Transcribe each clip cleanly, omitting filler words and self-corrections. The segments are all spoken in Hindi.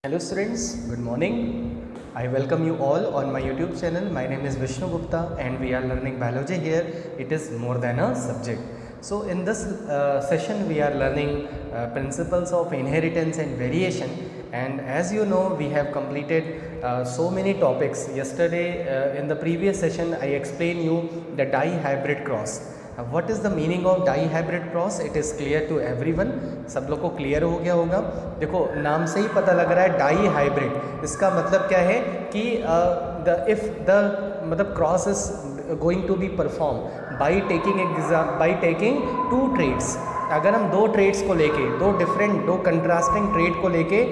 Hello students, good morning. I welcome you all on my YouTube channel. My name is Vishnu Gupta and we are learning biology here. It is more than a subject. So in this session we are learning principles of inheritance and variation, and as you know we have completed so many topics. Yesterday in the previous session I explained you the dihybrid cross. What is the meaning of dihybrid cross? It is clear to everyone. सब लोग को क्लियर हो गया होगा. देखो नाम से ही पता लग रहा है डाई हाइब्रिड. इसका मतलब क्या है कि मतलब cross is going to be perform by taking two traits. अगर हम दो ट्रेड्स को लेके दो कंट्रास्टिंग ट्रेड को लेके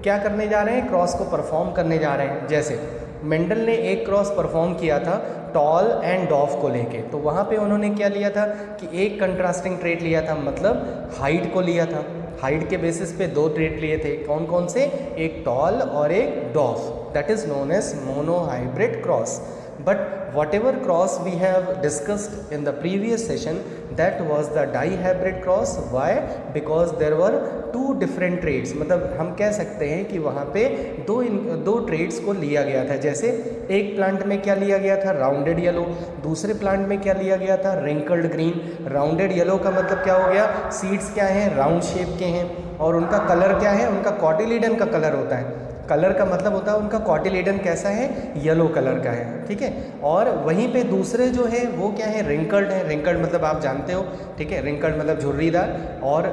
क्या करने जा रहे हैं, क्रॉस को परफॉर्म करने जा रहे हैं. जैसे मेंडल ने एक क्रॉस परफॉर्म किया था टॉल एंड डॉफ को लेके, तो वहाँ पे उन्होंने क्या लिया था कि एक कंट्रास्टिंग ट्रेट लिया था, मतलब हाइट को लिया था. हाइट के बेसिस पे दो ट्रेट लिए थे. कौन कौन से? एक टॉल और एक dwarf. That is known as monohybrid cross. But whatever cross we have discussed in the previous session, that was the dihybrid cross. Why? Because there were two different traits. मतलब हम कह सकते हैं कि वहाँ पे दो ट्रेड्स को लिया गया था. जैसे एक प्लांट में क्या लिया गया था? Rounded yellow. दूसरे प्लांट में क्या लिया गया था? Wrinkled green. राउंडेड येलो का मतलब क्या हो गया? सीड्स क्या हैं? राउंड शेप के हैं. और उनका कलर क्या है? उनका कॉटिलीडन का कलर होता है. कलर का मतलब होता है उनका कॉटिलीडन कैसा है? येलो कलर का है. ठीक है. और वहीं पे दूसरे जो है वो क्या है? रिंकल्ड है. रिंकल्ड मतलब आप जानते हो. ठीक है. रिंकल्ड मतलब झुर्रीदार. और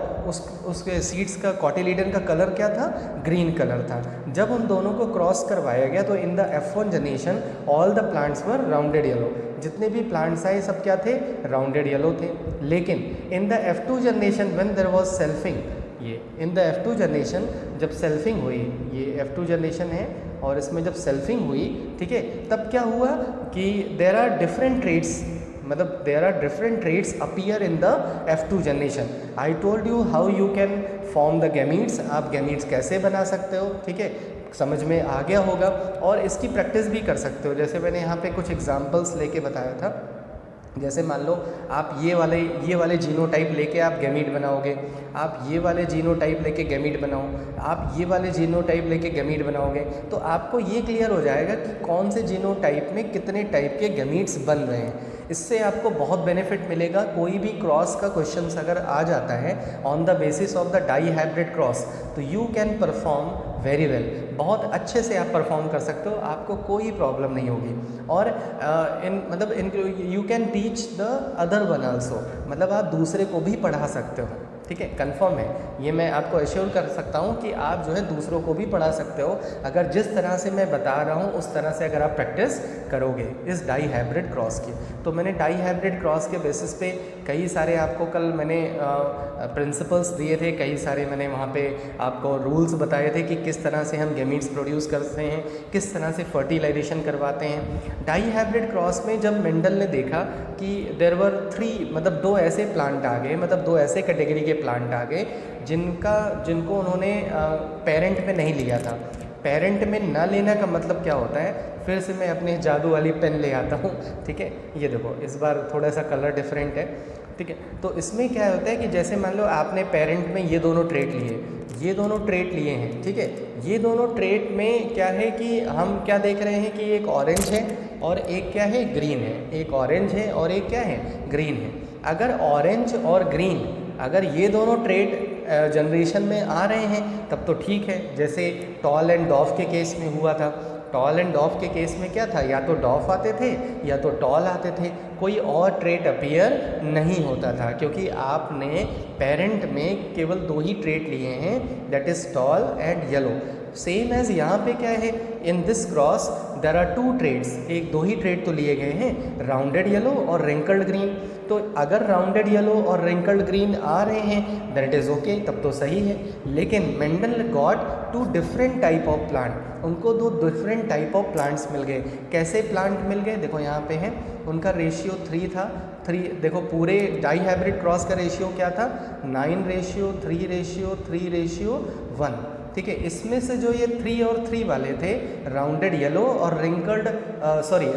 उसके सीड्स का कॉटिलीडन का कलर क्या था? ग्रीन कलर था. जब उन दोनों को क्रॉस करवाया गया तो in the F1 generation all the plants were rounded yellow. जितने भी प्लांट्स आए सब क्या थे? राउंडेड येलो थे. लेकिन in the F2 generation when there was selfing, ये इन द F2 जनरेशन जब सेल्फिंग हुई, ये F2 जनरेशन है और इसमें जब सेल्फिंग हुई, ठीक है, तब क्या हुआ कि देयर आर डिफरेंट ट्रेड्स, मतलब there are different traits appear in the F2 generation. I told you how you can form the gametes. आप गैमीट्स कैसे बना सकते हो, ठीक है, समझ में आ गया होगा. और इसकी प्रैक्टिस भी कर सकते हो. जैसे मैंने यहाँ पे कुछ एग्जांपल्स लेके बताया था. जैसे मान लो आप ये वाले जीनोटाइप लेके आप गैमीट बनाओगे, आप ये वाले जीनोटाइप लेके गैमीट बनाओ, आप ये वाले जीनोटाइप लेके गैमीट बनाओगे, तो आपको ये क्लियर हो जाएगा कि कौन से जीनोटाइप में कितने टाइप के गैमीट्स बन रहे हैं. इससे आपको बहुत बेनिफिट मिलेगा. कोई भी क्रॉस का क्वेश्चन अगर आ जाता है on the basis of the dihybrid cross, तो you can perform very well. बहुत अच्छे से आप परफॉर्म कर सकते हो. आपको कोई प्रॉब्लम नहीं होगी. और you can teach the other one also, मतलब आप दूसरे को भी पढ़ा सकते हो. ठीक है, कंफर्म है ये. मैं आपको एश्योर कर सकता हूँ कि आप जो है दूसरों को भी पढ़ा सकते हो अगर जिस तरह से मैं बता रहा हूँ उस तरह से अगर आप प्रैक्टिस करोगे इस डाई हाइब्रिड क्रॉस की. तो मैंने डाई हाइब्रिड क्रॉस के बेसिस पे कई सारे आपको कल मैंने प्रिंसिपल्स दिए थे, कई सारे मैंने वहाँ पे आपको रूल्स बताए थे कि किस तरह से हम गैमीट्स प्रोड्यूस करते हैं, किस तरह से फर्टिलाइजेशन करवाते हैं. डाई हाइब्रिड क्रॉस में जब मेंडल ने देखा कि देयर वर 3, मतलब दो ऐसे प्लांट आ गए, मतलब दो ऐसे कैटेगरी के प्लांट आ गए जिनको उन्होंने पेरेंट में नहीं लिया था. पेरेंट में ना लेना का मतलब क्या होता है? फिर से मैं अपनी जादू वाली पेन ले आता हूँ. ठीक है, ये देखो इस बार थोड़ा सा कलर डिफरेंट है. ठीक है, तो इसमें क्या होता है कि जैसे मान लो आपने पेरेंट में ये दोनों ट्रेट लिए हैं. ठीक है, ये दोनों ट्रेट में क्या है कि हम क्या देख रहे हैं कि एक ऑरेंज है और एक क्या है? ग्रीन है. एक ऑरेंज है और एक क्या है? ग्रीन है. अगर ऑरेंज और ग्रीन, अगर ये दोनों ट्रेट जनरेशन में आ रहे हैं तब तो ठीक है. जैसे टॉल एंड डॉफ के केस में हुआ था. टॉल एंड डॉफ के केस में क्या था? या तो डॉफ आते थे या तो टॉल आते थे. कोई और ट्रेट अपीयर नहीं होता था क्योंकि आपने पेरेंट में केवल दो ही ट्रेट लिए हैं, that is tall and yellow. Same as यहाँ पे क्या है? In this cross there are 2 traits. एक दो ही ट्रेड तो लिए गए हैं, राउंडेड येलो और रिंकल्ड ग्रीन. तो अगर राउंडेड येलो और रिंकल्ड ग्रीन आ रहे हैं दैट इज़ ओके, तब तो सही है. लेकिन Mendel got 2 different type of plant. उनको 2 डिफरेंट टाइप ऑफ प्लांट्स मिल गए. कैसे प्लांट मिल गए? देखो यहाँ पे है, उनका रेशियो 3 था. 3 देखो पूरे डाई हाइब्रिड क्रॉस का रेशियो क्या था? 9:3:3:1. ठीक है, इसमें से जो ये 3 और 3 वाले थे, राउंडेड येलो और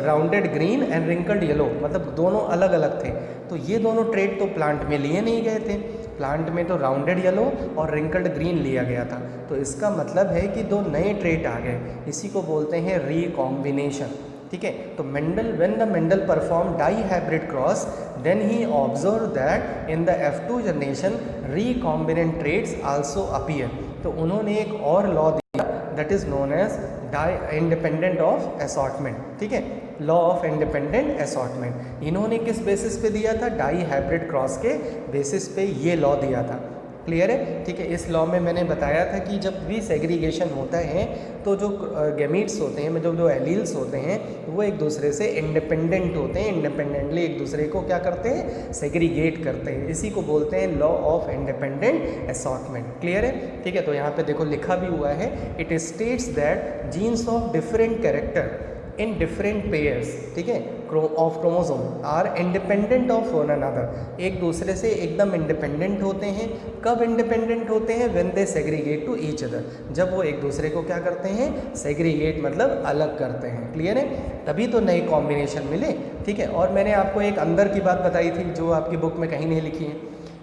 rounded green and wrinkled yellow, मतलब दोनों अलग अलग थे. तो ये दोनों ट्रेड तो प्लांट में लिए नहीं गए थे. प्लांट में तो राउंडेड येलो और रिंकल्ड ग्रीन लिया गया था, तो इसका मतलब है कि दो नए ट्रेट आ गए, इसी को बोलते हैं रिकॉम्बिनेशन। ठीक है, तो Mendel when the Mendel perform dihybrid cross then he observe that in the F2 generation recombinant traits also appear. तो उन्होंने एक और लॉ दिया that is known as the independent of assortment. ठीक है, लॉ ऑफ इंडिपेंडेंट असॉर्टमेंट इन्होंने किस बेसिस पे दिया था? डाई हाइब्रिड क्रॉस के बेसिस पे ये लॉ दिया था। क्लियर है? ठीक है, इस लॉ में मैंने बताया था कि जब भी सेग्रीगेशन होता है तो जो गैमीट्स होते हैं, मतलब जो एलील्स होते हैं, वो एक दूसरे से इंडिपेंडेंट होते हैं, इंडिपेंडेंटली एक दूसरे को क्या करते हैं? सेग्रीगेट करते हैं। इसी को बोलते हैं law of independent assortment. Clear है? ठीक है, तो यहाँ पे देखो लिखा भी हुआ है, it states that genes of different character in different pairs, ठीक है, of chromosome are independent of one another, एक दूसरे से एकदम इंडिपेंडेंट होते हैं। कब इंडिपेंडेंट होते हैं? When they segregate to each other, जब वो एक दूसरे को क्या करते हैं? सेग्रीगेट मतलब अलग करते हैं। क्लियर है? तभी तो नई कॉम्बिनेशन मिले। ठीक है, और मैंने आपको एक अंदर की बात बताई थी जो आपकी बुक में कहीं नहीं लिखी है,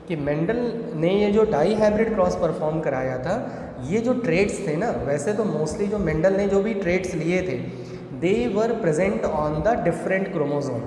कि मेंडल ने ये जो डाई हाइब्रिड क्रॉस परफॉर्म कराया था, ये जो ट्रेड्स थे ना, वैसे तो मोस्टली जो मेंडल ने जो भी ट्रेड्स लिए थे they were present on the different chromosome.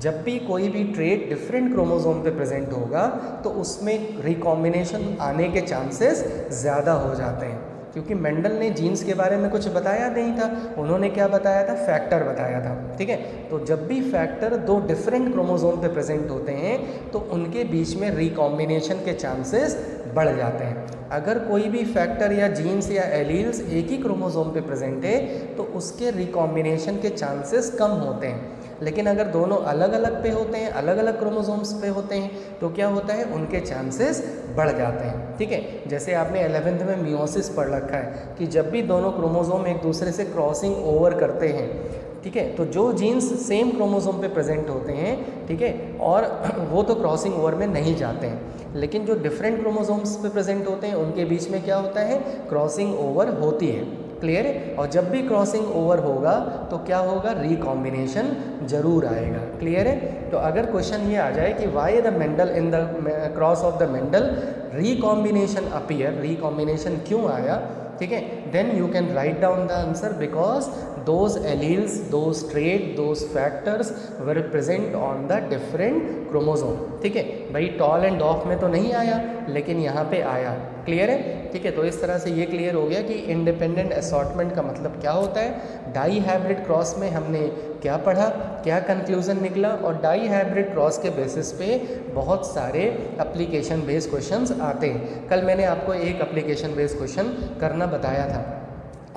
जब भी कोई भी ट्रेट डिफरेंट क्रोमोसोम पे प्रेजेंट होगा तो उसमें रिकॉम्बिनेशन आने के चांसेस ज़्यादा हो जाते हैं, क्योंकि मेंडल ने जीन्स के बारे में कुछ बताया नहीं था, उन्होंने क्या बताया था? फैक्टर बताया था। ठीक है, तो जब भी फैक्टर दो डिफरेंट क्रोमोसोम पे प्रेजेंट होते हैं तो उनके बीच में रिकॉम्बिनेशन के चांसेस बढ़ जाते हैं। अगर कोई भी फैक्टर या जीन्स या एलील्स एक ही क्रोमोसोम पे प्रेजेंट है तो उसके रिकॉम्बिनेशन के चांसेस कम होते हैं, लेकिन अगर दोनों अलग अलग पे होते हैं, अलग अलग क्रोमोसोम्स पे होते हैं, तो क्या होता है? उनके चांसेस बढ़ जाते हैं। ठीक है, जैसे आपने 11th में मियोसिस पढ़ रखा है कि जब भी दोनों क्रोमोसोम एक दूसरे से क्रॉसिंग ओवर करते हैं, ठीक है, तो जो जीन्स सेम क्रोमोसोम पे प्रेजेंट होते हैं, ठीक है, और वो तो क्रॉसिंग ओवर में नहीं जाते हैं, लेकिन जो डिफरेंट क्रोमोसोम्स पे प्रेजेंट होते हैं उनके बीच में क्या होता है? क्रॉसिंग ओवर होती है। क्लियर है? और जब भी क्रॉसिंग ओवर होगा तो क्या होगा? रिकॉम्बिनेशन जरूर आएगा। क्लियर है? तो अगर क्वेश्चन ये आ जाए कि why the Mendel in the cross of the Mendel recombination appear, recombination क्यों आया, ठीक है, then you can write down the answer because those alleles, those trait, those factors were present on the different chromosome। ठीक है भाई, टॉल एंड डॉफ में तो नहीं आया लेकिन यहाँ पे आया। क्लियर है? ठीक है, तो इस तरह से ये क्लियर हो गया कि इंडिपेंडेंट असॉर्टमेंट का मतलब क्या होता है। डाई हाइब्रिड क्रॉस में हमने क्या पढ़ा, क्या कंक्लूजन निकला, और डाई हाइब्रिड क्रॉस के बेसिस पे बहुत सारे एप्लीकेशन बेस्ड क्वेश्चंस आते हैं। कल मैंने आपको एक एप्लीकेशन बेस्ड क्वेश्चन करना बताया था,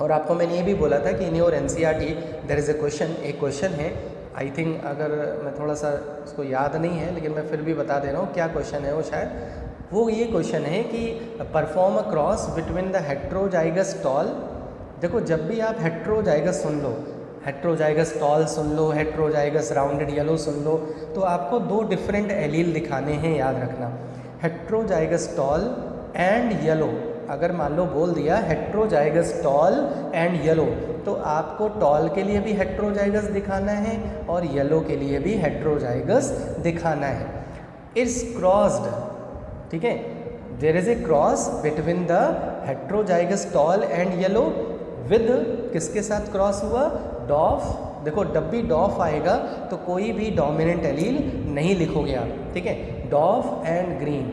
और आपको मैंने ये भी बोला था कि in your NCERT there is a question, एक क्वेश्चन है, आई थिंक, अगर मैं थोड़ा सा उसको याद नहीं है लेकिन मैं फिर भी बता दे रहा हूँ क्या क्वेश्चन है वो। शायद वो ये क्वेश्चन है कि perform a cross between the heterozygous toll. देखो, जब भी आप हेट्रोजाइगस सुन लो, हेट्रोजाइगस टॉल सुन लो, हेट्रोजाइगस राउंडेड येलो सुन लो, तो आपको दो डिफरेंट एलील दिखाने हैं, याद रखना। हेट्रोजाइगस टॉल एंड येलो, अगर मान लो बोल दिया हेट्रोजाइगस टॉल एंड येलो, तो आपको टॉल के लिए भी हेट्रोजाइगस दिखाना है और येलो के लिए भी हेट्रोजाइगस दिखाना है। इट्स क्रॉस्ड, ठीक है, there is a cross between the heterozygous tall and yellow with, किसके साथ क्रॉस हुआ? डॉफ। देखो, जब भी डॉफ आएगा तो कोई भी डोमिनेंट एलील नहीं लिखोगे आप। ठीक है, डॉफ एंड ग्रीन,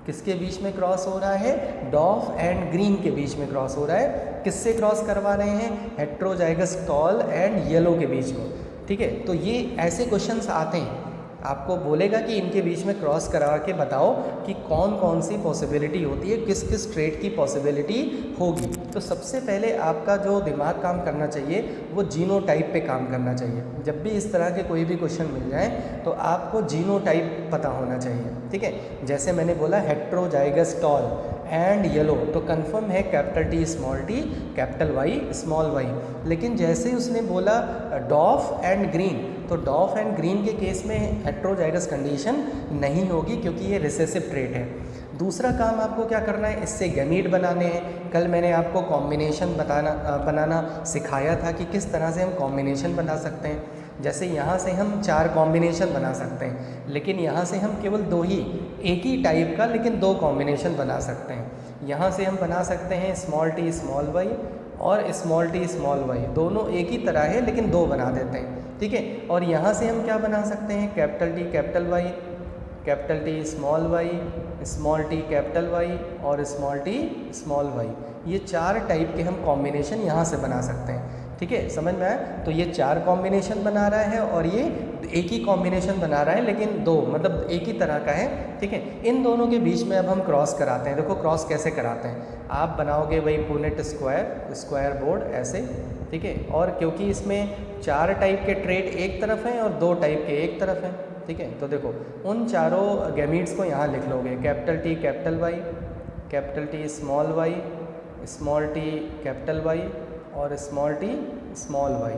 किसके बीच में क्रॉस हो रहा है? डॉफ एंड ग्रीन के बीच में क्रॉस हो रहा है। किससे क्रॉस करवा रहे हैं? हेट्रोजाइगस टॉल एंड येलो के बीच में। ठीक है, तो ये ऐसे क्वेश्चंस आते हैं, आपको बोलेगा कि इनके बीच में क्रॉस करा के बताओ कि कौन कौन सी पॉसिबिलिटी होती है, किस किस ट्रेट की पॉसिबिलिटी होगी। तो सबसे पहले आपका जो दिमाग काम करना चाहिए वो जीनोटाइप पे काम करना चाहिए। जब भी इस तरह के कोई भी क्वेश्चन मिल जाए तो आपको जीनोटाइप पता होना चाहिए। ठीक है, जैसे मैंने बोला हेट्रोजाइगस टॉल एंड येलो, तो कंफर्म है capital T small t capital Y small y। लेकिन जैसे उसने बोला डॉफ एंड ग्रीन, तो डॉफ एंड ग्रीन के केस में हेट्रोजाइगस कंडीशन नहीं होगी क्योंकि ये रिसेसिव ट्रेट है। दूसरा काम आपको क्या करना है, इससे गैमीट बनाने हैं। कल मैंने आपको कॉम्बिनेशन बनाना सिखाया था कि किस तरह से हम कॉम्बिनेशन बना सकते हैं। जैसे यहाँ से हम 4 कॉम्बिनेशन बना सकते हैं, लेकिन यहाँ से हम केवल 2 ही, एक ही टाइप का लेकिन 2 कॉम्बिनेशन बना सकते हैं। यहाँ से हम बना सकते हैं स्मॉल टी स्मॉल वाई और स्मॉल टी स्मॉल वाई, दोनों एक ही तरह है लेकिन 2 बना देते हैं, ठीक है। और यहाँ से हम क्या बना सकते हैं, capital T capital Y, capital T small Y, small T capital Y और स्मॉल टी स्मॉल वाई। ये 4 टाइप के हम कॉम्बिनेशन यहाँ से बना सकते हैं, ठीक है, समझ में आया। तो ये 4 कॉम्बिनेशन बना रहा है और ये एक ही कॉम्बिनेशन बना रहा है लेकिन 2, मतलब एक ही तरह का है, ठीक है। इन दोनों के बीच में अब हम क्रॉस कराते हैं। देखो क्रॉस कैसे कराते हैं, आप बनाओगे वही पुनेट स्क्वायर बोर्ड ऐसे, ठीक है। और क्योंकि इसमें 4 टाइप के ट्रेड एक तरफ हैं और 2 टाइप के एक तरफ हैं, ठीक है। तो देखो उन चारों गैमीट्स को यहाँ लिख लोगे, capital T capital Y, capital T small Y, small T capital Y और स्मॉल टी स्मॉल वाई।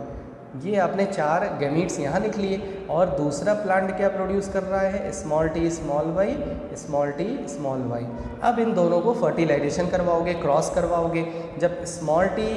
ये आपने 4 गैमीट्स यहाँ लिख लिए। और दूसरा प्लांट क्या प्रोड्यूस कर रहा है, small T small Y, small T small Y. अब इन दोनों को फर्टिलाइजेशन करवाओगे, क्रॉस करवाओगे। जब small T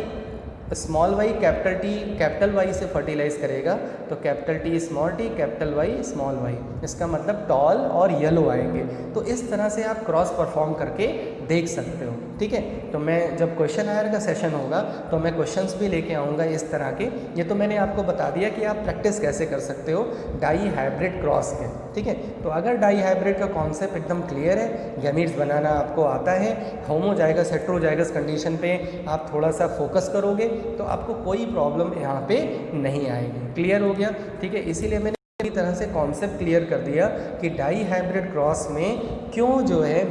small Y capital T capital Y से फर्टिलाइज करेगा तो capital T small T capital Y small Y, इसका मतलब टॉल और येलो आएंगे। तो इस तरह से आप क्रॉस परफॉर्म करके देख सकते हो, ठीक है। तो मैं जब क्वेश्चन आयर का सेशन होगा तो मैं क्वेश्चंस भी लेके आऊँगा इस तरह के। ये तो मैंने आपको बता दिया कि आप प्रैक्टिस कैसे कर सकते हो डाई हाइब्रिड क्रॉस के, ठीक है। तो अगर डाई हाइब्रिड का कॉन्सेप्ट एकदम क्लियर है, गैमीट्स बनाना आपको आता है, होमोजाइगस हेटेरोजाइगस कंडीशन पे आप थोड़ा सा फोकस करोगे तो आपको कोई प्रॉब्लम यहाँ पे नहीं आएगी। क्लियर हो गया, ठीक है। इसीलिए मैंने पूरी तरह से कॉन्सेप्ट क्लियर कर दिया कि डाई हाइब्रिड क्रॉस में क्यों जो है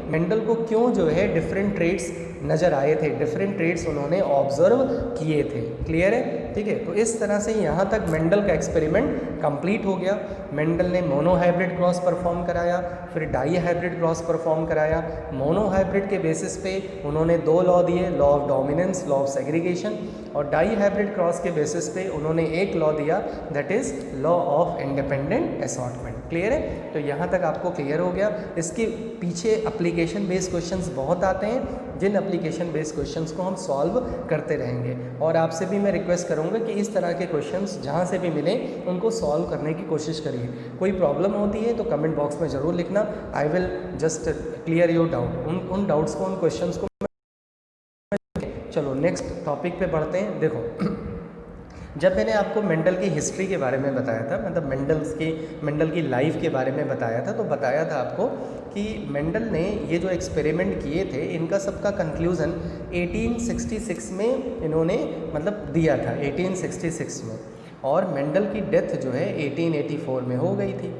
मेंडल को क्यों जो है डिफरेंट ट्रेड्स नज़र आए थे, डिफरेंट ट्रेड्स उन्होंने ऑब्जर्व किए थे। क्लियर है, ठीक है। तो इस तरह से यहाँ तक मेंडल का एक्सपेरिमेंट कंप्लीट हो गया। मेंडल ने मोनो हाइब्रिड क्रॉस परफॉर्म कराया, फिर डाई हाइब्रिड क्रॉस परफॉर्म कराया। मोनो हाइब्रिड के बेसिस पे उन्होंने 2 लॉ दिए, law of dominance, law of segregation. और डाई हाइब्रिड क्रॉस के बेसिस पे उन्होंने एक लॉ दिया, that is law of independent assortment. Clear है, तो यहाँ तक आपको क्लियर हो गया। इसके पीछे एप्लीकेशन बेस्ड क्वेश्चंस बहुत आते हैं, जिन एप्लीकेशन बेस्ड क्वेश्चंस को हम सॉल्व करते रहेंगे। और आपसे भी मैं रिक्वेस्ट करूँगा कि इस तरह के क्वेश्चंस जहाँ से भी मिले उनको सॉल्व करने की कोशिश करिए। कोई प्रॉब्लम होती है तो कमेंट बॉक्स में ज़रूर लिखना, I will just clear your doubt. उन डाउट्स को, उन क्वेश्चंस को। चलो नेक्स्ट टॉपिक पे बढ़ते हैं। देखो जब मैंने आपको मेंडल की हिस्ट्री के बारे में बताया था, मतलब मेंडल की लाइफ के बारे में बताया था, तो बताया था आपको कि मेंडल ने ये जो एक्सपेरिमेंट किए थे इनका सबका कंक्लूज़न 1866 में इन्होंने मतलब दिया था, 1866 में। और मेंडल की डेथ जो है 1884 में हो गई थी।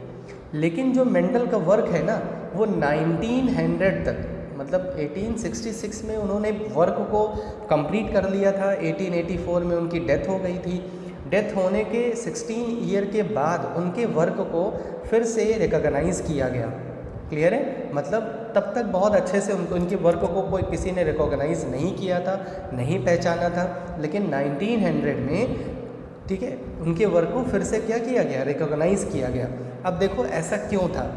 लेकिन जो मेंडल का वर्क है ना वो 1900 तक, मतलब 1866 में उन्होंने वर्क को कंप्लीट कर लिया था, 1884 में उनकी डेथ हो गई थी। डेथ होने के 16 ईयर के बाद उनके वर्क को फिर से रिकॉग्नाइज़ किया गया। क्लियर है, मतलब तब तक बहुत अच्छे से उनके वर्क को कोई किसी ने रिकॉग्नाइज़ नहीं किया था, नहीं पहचाना था। लेकिन 1900 में, ठीक है, उनके वर्क को फिर से क्या किया गया, रिकॉग्नाइज़ किया गया। अब देखो ऐसा क्यों था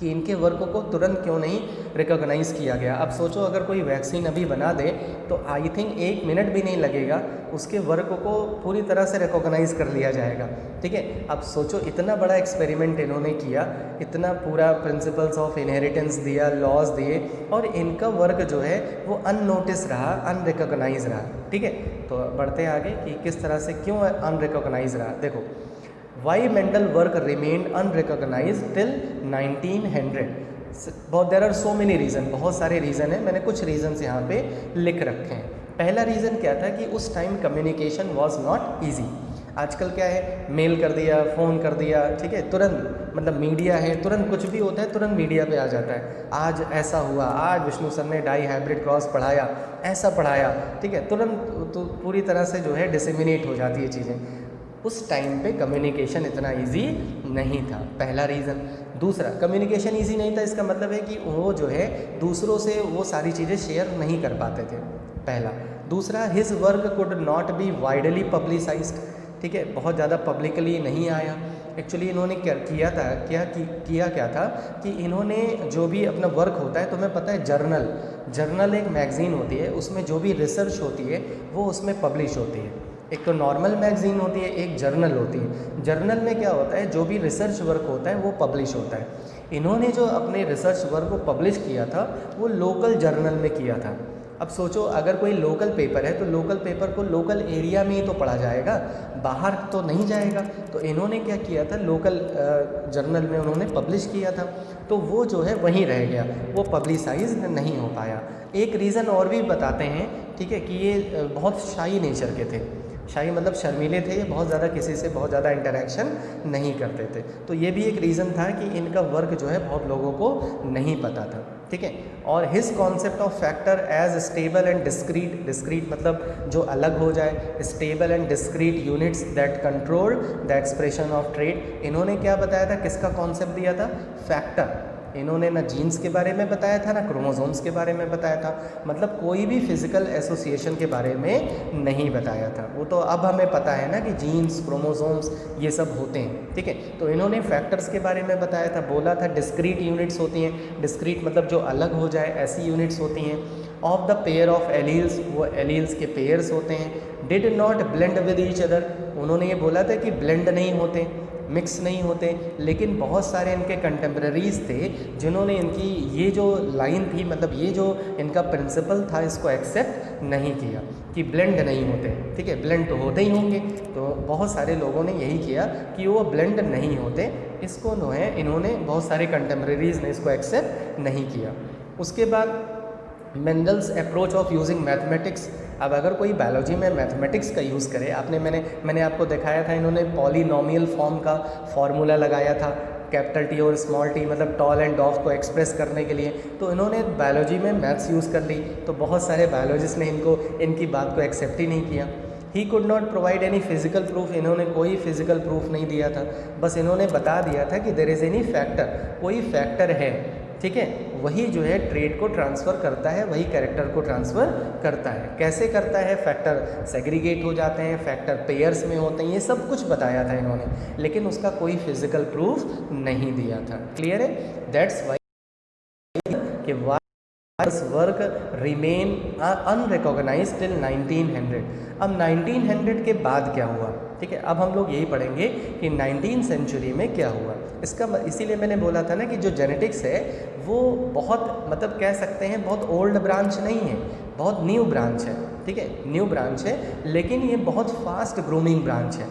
कि इनके वर्क को तुरंत क्यों नहीं रिकॉग्नाइज़ किया गया। अब सोचो अगर कोई वैक्सीन अभी बना दे तो आई थिंक 1 मिनट भी नहीं लगेगा, उसके वर्क को पूरी तरह से रिकॉग्नाइज़ कर लिया जाएगा, ठीक है। अब सोचो इतना बड़ा एक्सपेरिमेंट इन्होंने किया, इतना पूरा प्रिंसिपल्स ऑफ इनहेरिटेंस दिया, लॉज दिए, और इनका वर्क जो है वो अननोटिस रहा, अनरिकॉग्नाइज रहा, ठीक है। तो बढ़ते आगे कि किस तरह से क्यों अनरिकॉग्नाइज रहा। देखो why Mendel work remained unrecognise till 1900। There are so many reason, बहुत सारे रीज़न हैं, मैंने कुछ रीज़न्स यहाँ पे लिख रखे हैं। पहला रीज़न क्या था कि उस time communication was not easy. आजकल क्या है, मेल कर दिया, फ़ोन कर दिया, ठीक है, तुरंत, मतलब मीडिया है, तुरंत कुछ भी होता है तुरंत मीडिया पे आ जाता है। आज ऐसा हुआ, आज विष्णु सर ने डाई हाइब्रिड क्रॉस पढ़ाया, ऐसा पढ़ाया, ठीक है, तुरंत तो पूरी तरह से जो है डिसेमिनेट हो जाती है चीज़ें। उस टाइम पे कम्युनिकेशन इतना इजी नहीं था, पहला रीज़न। दूसरा, कम्युनिकेशन इजी नहीं था, इसका मतलब है कि वो जो है दूसरों से वो सारी चीज़ें शेयर नहीं कर पाते थे, पहला। दूसरा, his work could not be widely publicised, ठीक है, बहुत ज़्यादा पब्लिकली नहीं आया। एक्चुअली इन्होंने क्या किया था, क्या था कि इन्होंने जो भी अपना वर्क होता है, तुम्हें पता है जर्नल एक मैगज़ीन होती है, उसमें जो भी रिसर्च होती है वो उसमें पब्लिश होती है। एक तो नॉर्मल मैगजीन होती है, एक जर्नल होती है। जर्नल में क्या होता है, जो भी रिसर्च वर्क होता है वो पब्लिश होता है। इन्होंने जो अपने रिसर्च वर्क को पब्लिश किया था वो लोकल जर्नल में किया था। अब सोचो, अगर कोई लोकल पेपर है तो लोकल पेपर को लोकल एरिया में ही तो पढ़ा जाएगा, बाहर तो नहीं जाएगा। तो इन्होंने क्या किया था, लोकल जर्नल में उन्होंने पब्लिश किया था, तो वो जो है वहीं रह गया, वो पब्लिसाइज नहीं हो पाया। एक रीज़न और भी बताते हैं, ठीक है, कि ये बहुत शाई नेचर के थे। शाही मतलब शर्मीले थे, ये बहुत ज़्यादा किसी से बहुत ज़्यादा इंटरेक्शन नहीं करते थे। तो ये भी एक रीज़न था कि इनका वर्क जो है बहुत लोगों को नहीं पता था, ठीक है। और his concept of factor as stable and discrete, discrete मतलब जो अलग हो जाए, stable and discrete units that control the expression of trait. इन्होंने क्या बताया था, किसका कॉन्सेप्ट दिया था, फैक्टर। इन्होंने ना जीन्स के बारे में बताया था ना क्रोमोसोम्स के बारे में बताया था, मतलब कोई भी फिजिकल एसोसिएशन के बारे में नहीं बताया था। वो तो अब हमें पता है ना कि जीन्स, क्रोमोसोम्स ये सब होते हैं, ठीक है। तो इन्होंने फैक्टर्स के बारे में बताया था, बोला था डिस्क्रीट यूनिट्स होती हैं, डिस्क्रीट मतलब जो अलग हो जाए ऐसी यूनिट्स होती हैं। Of the pair of alleles, वो एलील्स के पेयर्स होते हैं। Did not blend with each other, उन्होंने ये बोला था कि ब्लेंड नहीं होते, मिक्स नहीं होते। लेकिन बहुत सारे इनके कंटेम्प्रेरीज थे जिन्होंने इनकी ये जो लाइन थी, मतलब ये जो इनका प्रिंसिपल था, इसको एक्सेप्ट नहीं किया कि ब्लेंड नहीं होते, ठीक है। ब्लेंड तो होते ही होंगे, तो बहुत सारे लोगों ने यही किया कि वो ब्लेंड नहीं होते। इसको जो है इन्होंने, बहुत सारे कंटेम्प्रेरीज ने इसको एक्सेप्ट नहीं किया। उसके बाद Mendel's approach of using mathematics. अब अगर कोई बायोलॉजी में मैथमेटिक्स का यूज़ करे, मैंने आपको दिखाया था, इन्होंने पॉलीनोमियल फॉर्म का फॉर्मूला लगाया था, कैपिटल टी और स्मॉल टी, मतलब टॉल एंड डॉफ को एक्सप्रेस करने के लिए। तो इन्होंने बायोलॉजी में मैथ्स यूज़ कर ली, तो बहुत सारे बायोलॉजिस्ट ने इनकी बात को एक्सेप्ट ही नहीं किया। He could not provide any physical proof, इन्होंने कोई फिजिकल प्रूफ नहीं दिया था, बस इन्होंने बता दिया था कि देयर इज़ एनी फैक्टर, कोई फैक्टर है, ठीक है, वही जो है ट्रेड को ट्रांसफ़र करता है, वही कैरेक्टर को ट्रांसफ़र करता है। कैसे करता है, फैक्टर सेग्रीगेट हो जाते हैं, फैक्टर पेयर्स में होते हैं, ये सब कुछ बताया था इन्होंने, लेकिन उसका कोई फिजिकल प्रूफ नहीं दिया था। क्लियर है, दैट्स वाई कि वर्क रिमेन अनरिकॉग्नाइज्ड टिल 1900। अब 1900 के बाद क्या हुआ, ठीक है। अब हम लोग यही पढ़ेंगे कि 19th सेंचुरी में क्या हुआ। इसीलिए मैंने बोला था ना कि जो जेनेटिक्स है वो बहुत, मतलब कह सकते हैं बहुत ओल्ड ब्रांच नहीं है, बहुत न्यू ब्रांच है, ठीक है, न्यू ब्रांच है, लेकिन ये बहुत फास्ट ग्रूमिंग ब्रांच है।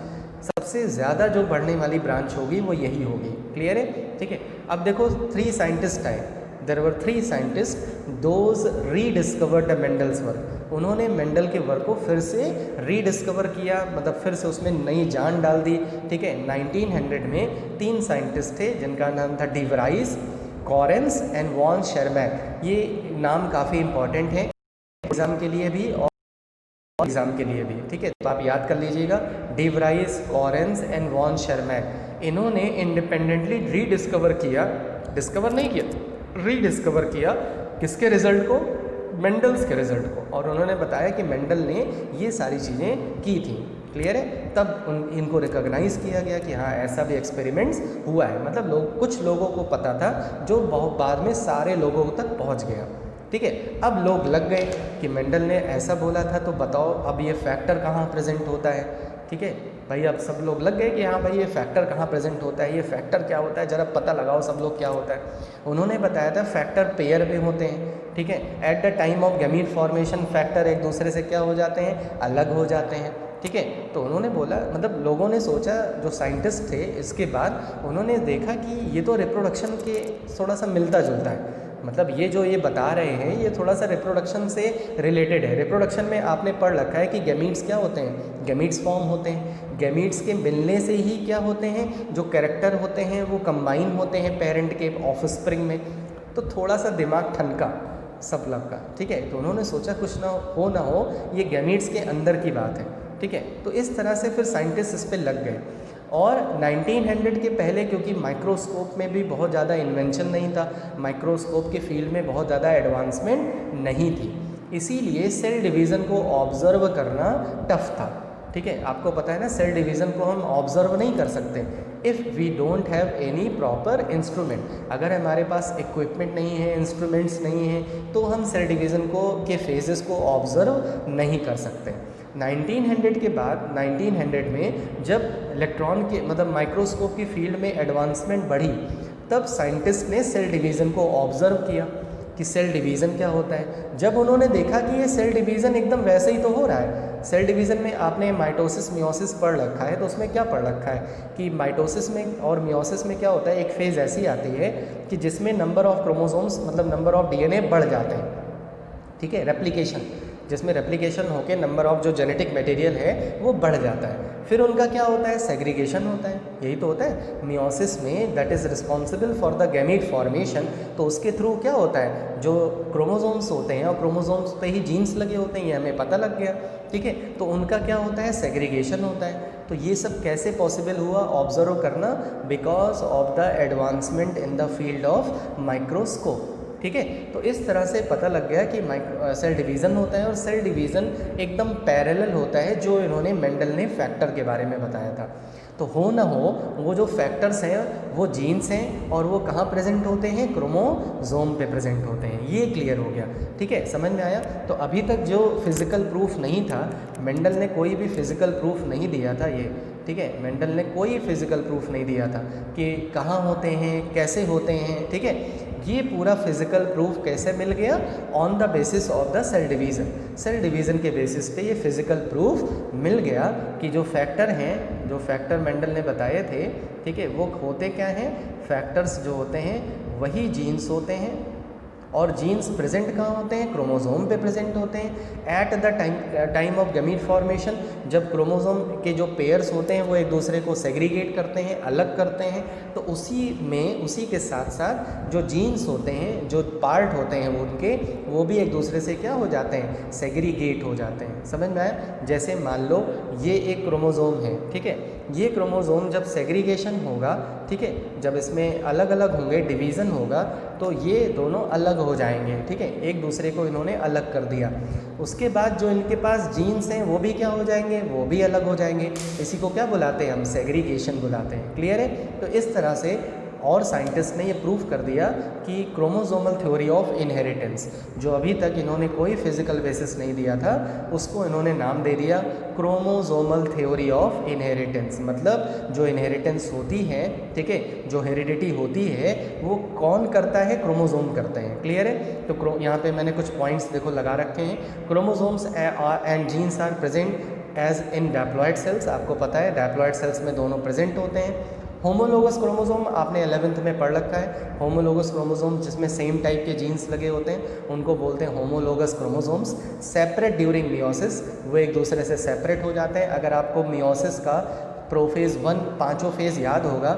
सबसे ज़्यादा जो बढ़ने वाली ब्रांच होगी वो यही होगी। क्लियर है, ठीक है। अब देखो 3 साइंटिस्ट आए, there were 3 scientist, those rediscovered the Mendel's work. उन्होंने मेंडल के वर्क को फिर से रीडिस्कवर किया, मतलब फिर से उसमें नई जान डाल दी, ठीक है। 1900 में 3 साइंटिस्ट थे जिनका नाम था डी वराइज, कॉरेंस एंड वॉन शेरमैक। ये नाम काफ़ी इंपॉर्टेंट है एग्ज़ाम के लिए भी और एग्ज़ाम के लिए भी, ठीक है, तो आप याद कर लीजिएगा, डी वराइज, कॉरेंस एंड वॉन शेरमैक। इन्होंने इंडिपेंडेंटली रीडिस्कवर किया, डिस्कवर नहीं किया, रीडिस्कवर किया, किसके रिजल्ट को, मेंडल्स के रिजल्ट को। और उन्होंने बताया कि मेंडल ने ये सारी चीज़ें की थी। क्लियर है, तब इनको रिकॉग्नाइज़ किया गया कि हाँ ऐसा भी एक्सपेरिमेंट्स हुआ है, मतलब कुछ लोगों को पता था, जो बहुत बाद में सारे लोगों तक पहुंच गया, ठीक है। अब लोग लग गए कि मेंडल ने ऐसा बोला था, तो बताओ अब ये फैक्टर कहाँ प्रेजेंट होता है, ठीक है भाई। अब सब लोग लग गए कि हाँ भाई ये फैक्टर कहाँ प्रेजेंट होता है, ये फैक्टर क्या होता है, ज़रा पता लगाओ सब लोग क्या होता है। उन्होंने बताया था फैक्टर पेयर में होते हैं, ठीक है। Eight the time of gamete formation factor एक दूसरे से क्या हो जाते हैं, अलग हो जाते हैं, ठीक है। तो उन्होंने बोला, मतलब लोगों ने सोचा, जो साइंटिस्ट थे, इसके बाद उन्होंने देखा कि ये तो रिप्रोडक्शन के थोड़ा सा मिलता जुलता है, मतलब ये जो ये बता रहे हैं ये थोड़ा सा रिप्रोडक्शन से रिलेटेड है। रिप्रोडक्शन में आपने पढ़ रखा है कि गैमीट्स क्या होते हैं, गैमीट्स फॉर्म होते हैं, गैमीट्स के मिलने से ही क्या होते हैं, जो कैरेक्टर होते हैं वो कंबाइन होते हैं पेरेंट के ऑफस्प्रिंग में। तो थोड़ा सा दिमाग ठनका सब लोग का, ठीक है। तो उन्होंने सोचा कुछ ना हो ये गैमीट्स के अंदर की बात है, ठीक है। तो इस तरह से फिर साइंटिस्ट इस पे लग गए। और 1900 के पहले, क्योंकि माइक्रोस्कोप में भी बहुत ज़्यादा इन्वेंशन नहीं था, माइक्रोस्कोप के फील्ड में बहुत ज़्यादा एडवांसमेंट नहीं थी, इसीलिए सेल डिवीज़न को ऑब्ज़र्व करना टफ था, ठीक है। आपको पता है ना, सेल डिवीज़न को हम ऑब्ज़र्व नहीं कर सकते if we don't have any proper instrument. अगर हमारे पास इक्विपमेंट नहीं है, इंस्ट्रूमेंट्स नहीं हैं, तो हम सेल डिवीज़न को के फेजेस को ऑब्ज़र्व नहीं कर सकते। 1900 के बाद 1900 में जब इलेक्ट्रॉन के मतलब माइक्रोस्कोप की फील्ड में एडवांसमेंट बढ़ी, तब साइंटिस्ट ने सेल डिवीज़न को ऑब्जर्व किया कि सेल डिवीज़न क्या होता है। जब उन्होंने देखा कि ये सेल डिवीज़न एकदम वैसे ही तो हो रहा है, सेल डिवीज़न में आपने माइटोसिस मियोसिस पढ़ रखा है, तो उसमें क्या पढ़ रखा है कि माइटोसिस में और मियोसिस में क्या होता है, एक फेज़ ऐसी आती है कि जिसमें नंबर ऑफ़ क्रोमोसोम्स मतलब नंबर ऑफ़ डीएनए बढ़ जाते हैं, ठीक है, रेप्लिकेशन, जिसमें रेप्लिकेशन होकर नंबर ऑफ़ जो जेनेटिक मटेरियल है वो बढ़ जाता है। फिर उनका क्या होता है, सेग्रीगेशन होता है, यही तो होता है मियोसिस में, that is responsible for the gamete formation. तो उसके थ्रू क्या होता है, जो क्रोमोसोम्स होते हैं और क्रोमोसोम्स पे ही जीन्स लगे होते हैं, ये हमें पता लग गया, ठीक है। तो उनका क्या होता है, सेग्रीगेशन होता है। तो ये सब कैसे पॉसिबल हुआ, ऑब्जर्व करना, because of the advancement in the field of microscope, ठीक है। तो इस तरह से पता लग गया कि सेल डिवीज़न होता है और सेल डिवीज़न एकदम पैरेलल होता है, जो इन्होंने मेंडल ने फैक्टर के बारे में बताया था। तो हो ना हो वो जो फैक्टर्स हैं वो जीन्स हैं और वो कहाँ प्रेजेंट होते हैं, क्रोमोसोम पे प्रेजेंट होते हैं। ये क्लियर हो गया, ठीक है, समझ में आया। तो अभी तक जो फिज़िकल प्रूफ नहीं था, मेंडल ने कोई भी फिज़िकल प्रूफ नहीं दिया था ये, ठीक है, मेंडल ने कोई फिज़िकल प्रूफ नहीं दिया था कि कहाँ होते हैं, कैसे होते हैं, ठीक है। ये पूरा फिज़िकल प्रूफ कैसे मिल गया, on the basis of the cell division. Cell division के बेसिस पे ये फिज़िकल प्रूफ मिल गया कि जो फैक्टर हैं, जो फैक्टर मेंडल ने बताए थे, ठीक है, वो होते क्या हैं, फैक्टर्स जो होते हैं वही जीन्स होते हैं, और जीन्स प्रेजेंट कहाँ होते हैं, क्रोमोसोम पे प्रेजेंट होते हैं eight the time of gamete formation. जब क्रोमोसोम के जो पेयर्स होते हैं वो एक दूसरे को सेग्रीगेट करते हैं, अलग करते हैं, तो उसी के साथ साथ जो जीन्स होते हैं, जो पार्ट होते हैं उनके, वो भी एक दूसरे से क्या हो जाते हैं, सेग्रीगेट हो जाते हैं। समझ में आया। जैसे मान लो ये एक क्रोमोसोम है, ठीक है, ये क्रोमोसोम जब सेग्रीगेशन होगा, ठीक है, जब इसमें अलग अलग होंगे, डिवीज़न होगा, तो ये दोनों अलग हो जाएंगे, ठीक है, एक दूसरे को इन्होंने अलग कर दिया। उसके बाद जो इनके पास जीन्स हैं वो भी क्या हो जाएंगे, वो भी अलग हो जाएंगे। इसी को क्या बुलाते हैं हम, सेग्रीगेशन बुलाते हैं। क्लियर है। तो इस तरह से और साइंटिस्ट ने ये प्रूव कर दिया कि क्रोमोसोमल थ्योरी ऑफ इनहेरिटेंस, जो अभी तक इन्होंने कोई फिजिकल बेसिस नहीं दिया था, उसको इन्होंने नाम दे दिया क्रोमोसोमल थ्योरी ऑफ इनहेरिटेंस। मतलब जो इनहेरिटेंस होती है, ठीक है, जो हेरिडिटी होती है, वो कौन करता है, क्रोमोसोम करते हैं। क्लियर है। तो यहाँ पे मैंने कुछ पॉइंट्स देखो लगा रखे हैं। Chromosomes and genes are present as in diploid cells. आपको पता है डैप्लॉइड सेल्स में दोनों प्रेजेंट होते हैं। होमोलोगस क्रोमोसोम आपने 11th में पढ़ रखा है। होमोलोगस क्रोमोसोम जिसमें सेम टाइप के जीन्स लगे होते हैं उनको बोलते हैं homologous chromosomes. Separate during meiosis, वो एक दूसरे से सेपरेट हो जाते हैं। अगर आपको मियोसिस का प्रोफेज 1 पाँचों फेज़ याद होगा,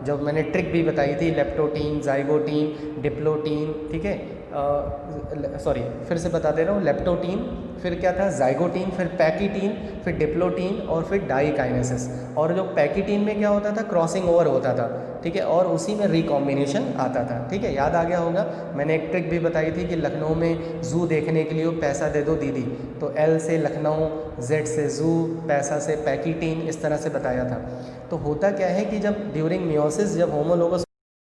जब मैंने ट्रिक भी बताई थी, लेप्टोटीन, जाइगोटीन, डिप्लोटीन, ठीक है, सॉरी फिर से बता दे रहा हूँ, लेप्टोटीन, फिर क्या था, जाइगोटीन, फिर पैकीटीन, फिर डिप्लोटीन और फिर डाइकाइनेसिस। और जो पैकीटीन में क्या होता था, क्रॉसिंग ओवर होता था, ठीक है, और उसी में रिकॉम्बिनेशन आता था। ठीक है, याद आ गया होगा। मैंने एक ट्रिक भी बताई थी कि लखनऊ में ज़ू देखने के लिए पैसा दे दो दीदी, तो एल से लखनऊ, जेड से ज़ू, पैसा से पैकीटीन, इस तरह से बताया था। तो होता क्या है कि जब ड्यूरिंग मियोसिस जब होमोलोगस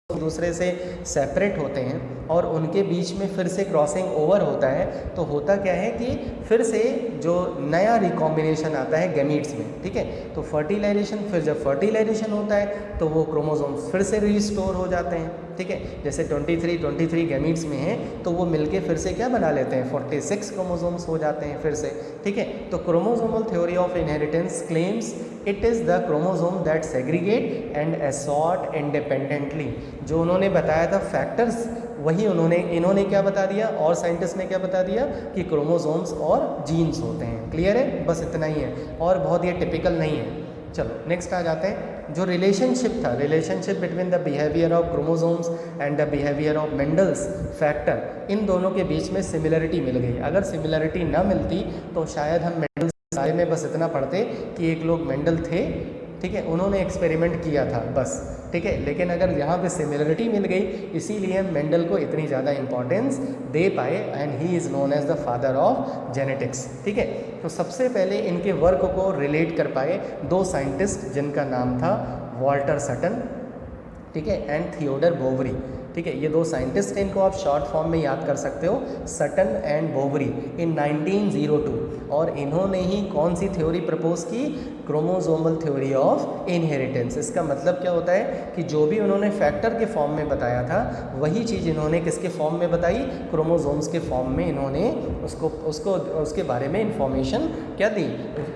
दूसरे से सेपरेट होते हैं और उनके बीच में फिर से क्रॉसिंग ओवर होता है, तो होता क्या है कि फिर से जो नया रिकॉम्बिनेशन आता है गैमीट्स में, ठीक है, तो फर्टिलाइजेशन, फिर जब फर्टिलाइजेशन होता है तो वो क्रोमोसोम्स फिर से रिस्टोर हो जाते हैं। ठीक है, जैसे 23 गैमीट्स में हैं तो वो मिलके फिर से क्या बना लेते हैं, 46 क्रोमोसोम्स हो जाते हैं फिर से। ठीक है, तो chromosomal theory of inheritance claims it is the chromosome that segregate and assort independently. जो उन्होंने बताया था फैक्टर्स, वही इन्होंने क्या बता दिया, और साइंटिस्ट ने क्या बता दिया कि क्रोमोसोम्स और जीन्स होते हैं। क्लियर है, बस इतना ही है, और बहुत ये टिपिकल नहीं है। चलो नेक्स्ट आ जाते हैं। जो रिलेशनशिप था, relationship between the behaviour of chromosomes and the behaviour of Mendel's factor, इन दोनों के बीच में सिमिलरिटी मिल गई। अगर सिमिलरिटी ना मिलती तो शायद हम मेंडल्स के बारे में बस इतना पढ़ते कि एक लोग मेंडल थे, ठीक है, उन्होंने एक्सपेरिमेंट किया था बस। ठीक है, लेकिन अगर यहाँ पे सिमिलरिटी मिल गई, इसीलिए हम मेंडल को इतनी ज़्यादा इंपॉर्टेंस दे पाए, and he is known as the father of genetics. ठीक है, तो सबसे पहले इनके वर्क को रिलेट कर पाए दो साइंटिस्ट जिनका नाम था वॉल्टर सटन, ठीक है, एंड थियोडर बोवरी। ठीक है, ये दो साइंटिस्ट हैं, इनको आप शॉर्ट फॉर्म में याद कर सकते हो, सटन एंड बोवरी, इन 1902। और इन्होंने ही कौन सी थ्योरी प्रपोज की, क्रोमोसोमल थ्योरी ऑफ इनहेरिटेंस। इसका मतलब क्या होता है कि जो भी उन्होंने फैक्टर के फॉर्म में बताया था वही चीज़ इन्होंने किसके फॉर्म में बताई, क्रोमोसोम्स के फॉर्म में इन्होंने उसके बारे में इंफॉर्मेशन क्या दी,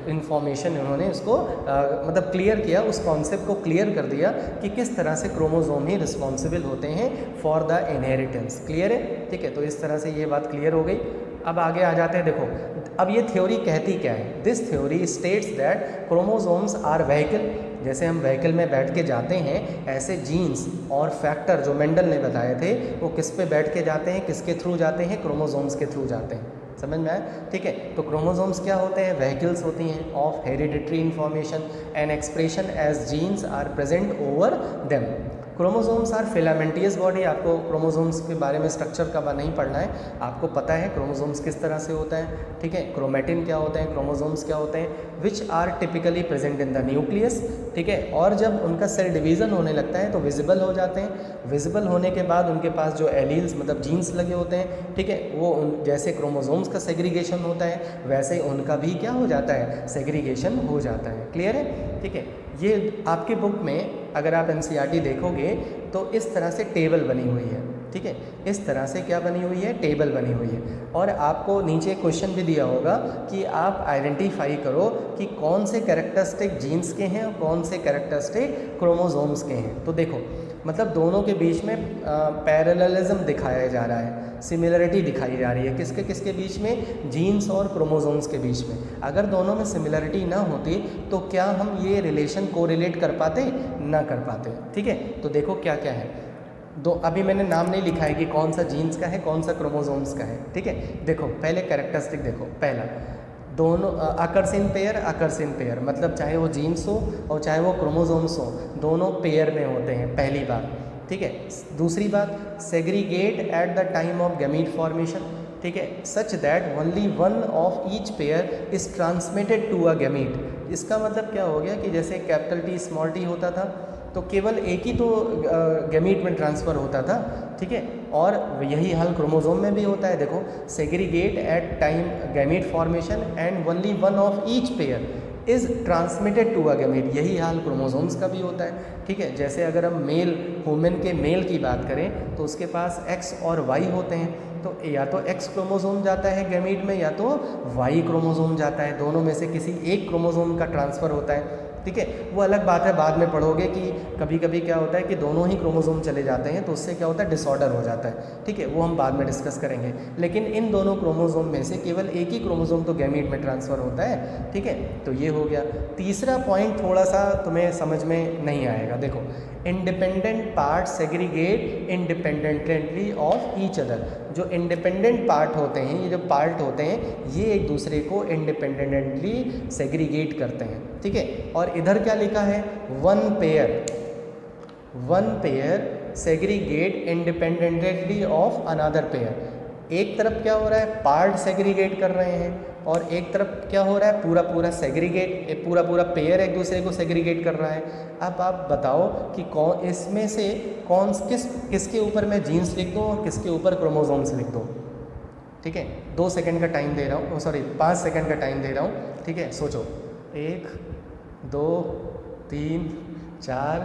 इंफॉर्मेशन इन्होंने उसको मतलब क्लियर किया, उस कॉन्सेप्ट को क्लियर कर दिया कि किस तरह से क्रोमोसोम ही रिस्पॉन्सिबल होते हैं फॉर द इनहेरिटेंस। क्लियर है, ठीक है। तो इस तरह से ये बात क्लियर हो गई। अब आगे आ जाते हैं। देखो अब ये थ्योरी कहती क्या है, this theory states that chromosomes are vehicle, जैसे हम व्हीकल में बैठ के जाते हैं ऐसे जीन्स और फैक्टर जो मेंडल ने बताए थे वो किस पे बैठ के जाते हैं, किसके थ्रू जाते हैं, क्रोमोसोम्स के थ्रू जाते हैं। समझ में आया, ठीक है। तो क्रोमोसोम्स क्या होते हैं, व्हीकल्स होती हैं of hereditary information and expression as genes are present over them. Chromosomes are filamentous body, आपको क्रोमोसोम्स के बारे में स्ट्रक्चर का नहीं पढ़ना है, आपको पता है क्रोमोसोम्स किस तरह से होता है, ठीक है। क्रोमेटिन क्या होते हैं, क्रोमोसोम्स क्या होते हैं, which are typically present in the nucleus, ठीक है। और जब उनका सेल डिवीज़न होने लगता है तो विजिबल हो जाते हैं, विजिबल होने के बाद उनके पास जो एलील्स मतलब जीन्स लगे होते हैं, ठीक है, वो जैसे क्रोमोसोम्स का सेग्रीगेशन होता है वैसे उनका भी क्या हो जाता है, सेग्रीगेशन हो जाता है। क्लियर है, ठीक है। ये आपके बुक में अगर आप एनसीईआरटी देखोगे तो इस तरह से टेबल बनी हुई है, ठीक है, इस तरह से क्या बनी हुई है, टेबल बनी हुई है। और आपको नीचे क्वेश्चन भी दिया होगा कि आप आइडेंटिफाई करो कि कौन से कैरेक्टरिस्टिक जीन्स के हैं और कौन से कैरेक्टरिस्टिक क्रोमोसोम्स के हैं। तो देखो मतलब दोनों के बीच में पैरेललिज्म दिखाया जा रहा है, सिमिलरिटी दिखाई जा रही है, किसके किसके बीच में, जीन्स और क्रोमोसोम्स के बीच में। अगर दोनों में सिमिलरिटी ना होती तो क्या हम ये रिलेशन कोरिलेट कर पाते, ना कर पाते, ठीक है। तो देखो क्या क्या है, दो अभी मैंने नाम नहीं लिखा है कि कौन सा जीन्स का है कौन सा क्रोमोसोम्स का है, ठीक है। देखो पहले कैरेक्टरिस्टिक देखो, पहला दोनों अकर्सिन पेयर मतलब चाहे वो जीन्स हो और चाहे वो क्रोमोसोम्स हो दोनों पेयर में होते हैं, पहली बात, ठीक है। दूसरी बात, segregate at the time of gamete formation, ठीक है, such that only one of each pair is transmitted to a gamete. इसका मतलब क्या हो गया कि जैसे कैपिटल टी स्मॉल टी होता था तो केवल एक ही तो गैमीट में ट्रांसफ़र होता था, ठीक है, और यही हाल क्रोमोसोम में भी होता है। देखो segregate at time gamete formation and only one of each pair is transmitted to a gamete, यही हाल क्रोमोसोम्स का भी होता है, ठीक है। जैसे अगर हम मेल ह्यूमन के मेल की बात करें तो उसके पास एक्स और वाई होते हैं, तो या तो एक्स क्रोमोसोम जाता है गैमीट में या तो वाई क्रोमोसोम जाता है, दोनों में से किसी एक क्रोमोसोम का ट्रांसफ़र होता है, ठीक है। वो अलग बात है, बाद में पढ़ोगे कि कभी कभी क्या होता है कि दोनों ही क्रोमोसोम चले जाते हैं तो उससे क्या होता है, डिसऑर्डर हो जाता है, ठीक है, वो हम बाद में डिस्कस करेंगे। लेकिन इन दोनों क्रोमोसोम में से केवल एक ही क्रोमोसोम तो गैमीट में ट्रांसफ़र होता है, ठीक है। तो ये हो गया। तीसरा पॉइंट थोड़ा सा तुम्हें समझ में नहीं आएगा, देखो independent part segregate independently of each other. जो इंडिपेंडेंट पार्ट होते हैं, ये जो पार्ट होते हैं ये एक दूसरे को इंडिपेंडेंटली सेग्रीगेट करते हैं, ठीक है। और इधर क्या लिखा है, one pair segregate independently of another pair. एक तरफ क्या हो रहा है, पार्ट सेग्रीगेट कर रहे हैं और एक तरफ क्या हो रहा है, पूरा सेग्रीगेट, पूरा पेयर एक दूसरे को सेग्रीगेट कर रहा है। अब आप बताओ कि कौन इसमें से कौन किसके ऊपर मैं जीन्स लिख दूँ और किसके ऊपर क्रोमोसोम्स लिख दूँ, ठीक है। 2 सेकंड का टाइम दे रहा हूँ, सॉरी 5 सेकंड का टाइम दे रहा हूँ, ठीक है। सोचो 1 2 3 4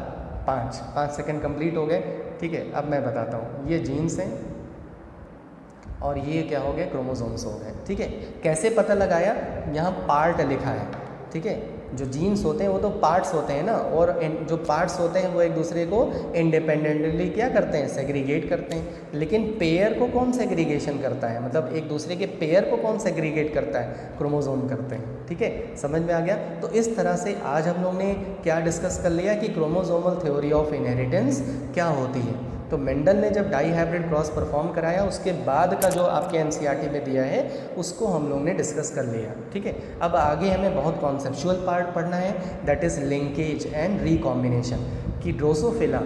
5 सेकंड कंप्लीट हो गए, ठीक है। अब मैं बताता हूँ, ये जीन्स हैं और ये क्या हो गया, क्रोमोसोम्स हो गए, ठीक है। कैसे पता लगाया, यहाँ पार्ट लिखा है, ठीक है। जो जीन्स होते हैं वो तो पार्ट्स होते हैं ना, और जो पार्ट्स होते हैं वो एक दूसरे को इंडिपेंडेंटली क्या करते हैं, सेग्रीगेट करते हैं। लेकिन पेयर को कौन सेग्रीगेशन करता है, मतलब एक दूसरे के पेयर को कौन सेग्रीगेट करता है, क्रोमोसोम करते हैं, ठीक है। समझ में आ गया। तो इस तरह से आज हम लोग ने क्या डिस्कस कर लिया कि क्रोमोसोमल थ्योरी ऑफ इनहेरिटेंस क्या होती है। तो मेंडल ने जब डाई हाइब्रिड क्रॉस परफॉर्म कराया उसके बाद का जो आपके एनसीईआरटी में दिया है उसको हम लोग ने डिस्कस कर लिया, ठीक है। अब आगे हमें बहुत कॉन्सेप्चुअल पार्ट पढ़ना है, that is linkage and recombination. कि ड्रोसोफिला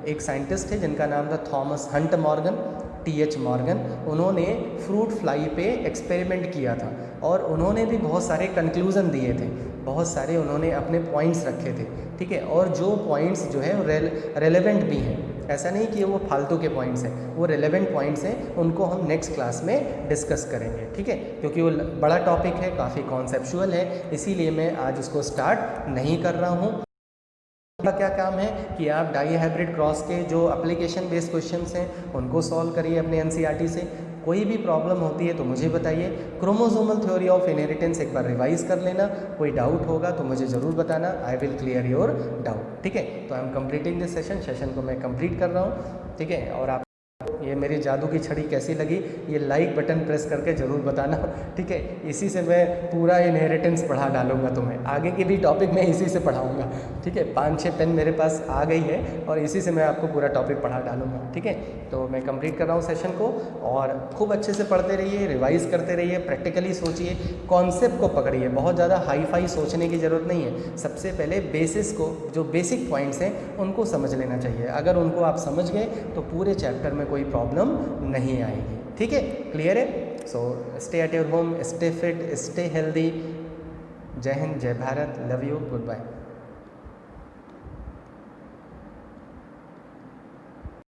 एक साइंटिस्ट है जिनका नाम था Thomas Hunt Morgan, TH Morgan, उन्होंने फ्रूट फ्लाई पे एक्सपेरिमेंट किया था और उन्होंने भी बहुत सारे कंक्लूज़न दिए थे, बहुत सारे उन्होंने अपने पॉइंट्स रखे थे, ठीक है। और जो पॉइंट्स जो है रेलेवेंट भी हैं, ऐसा नहीं कि वो फालतू के पॉइंट्स हैं, वो रिलेवेंट पॉइंट्स हैं, उनको हम नेक्स्ट क्लास में डिस्कस करेंगे, ठीक है, क्योंकि वो बड़ा टॉपिक है, काफ़ी कॉन्सेप्चुअल है, इसीलिए मैं आज उसको स्टार्ट नहीं कर रहा हूँ। क्या काम है कि आप डाई हाइब्रिड क्रॉस के जो एप्लीकेशन बेस्ड क्वेश्चंस हैं उनको सॉल्व करिए अपने एनसीईआरटी से। कोई भी प्रॉब्लम होती है तो मुझे बताइए। क्रोमोसोमल थ्योरी ऑफ इनहेरिटेंस एक बार रिवाइज कर लेना, कोई डाउट होगा तो मुझे ज़रूर बताना, I will clear your doubt, ठीक है। तो I am completing this session को मैं कंप्लीट कर रहा हूँ, ठीक है। और आप ये मेरी जादू की छड़ी कैसी लगी ये लाइक बटन प्रेस करके ज़रूर बताना, ठीक है। इसी से मैं पूरा इनहेरिटेंस पढ़ा डालूंगा तुम्हें, आगे के भी टॉपिक मैं इसी से पढ़ाऊंगा, ठीक है। 5-6 पेन मेरे पास आ गई है और इसी से मैं आपको पूरा टॉपिक पढ़ा डालूंगा, ठीक है। तो मैं कंप्लीट कर रहा हूँ सेशन को, और खूब अच्छे से पढ़ते रहिए, रिवाइज़ करते रहिए, प्रैक्टिकली सोचिए, कॉन्सेप्ट को पकड़िए, बहुत ज़्यादा हाई फाई सोचने की ज़रूरत नहीं है। सबसे पहले बेसिस को, जो बेसिक पॉइंट्स हैं उनको समझ लेना चाहिए। अगर उनको आप समझ गए तो पूरे चैप्टर में कोई प्रॉब्लम नहीं आएगी, ठीक है। क्लियर है? So stay at your home, stay fit, stay healthy. जय हिंद, जय Bharat, love you, good bye.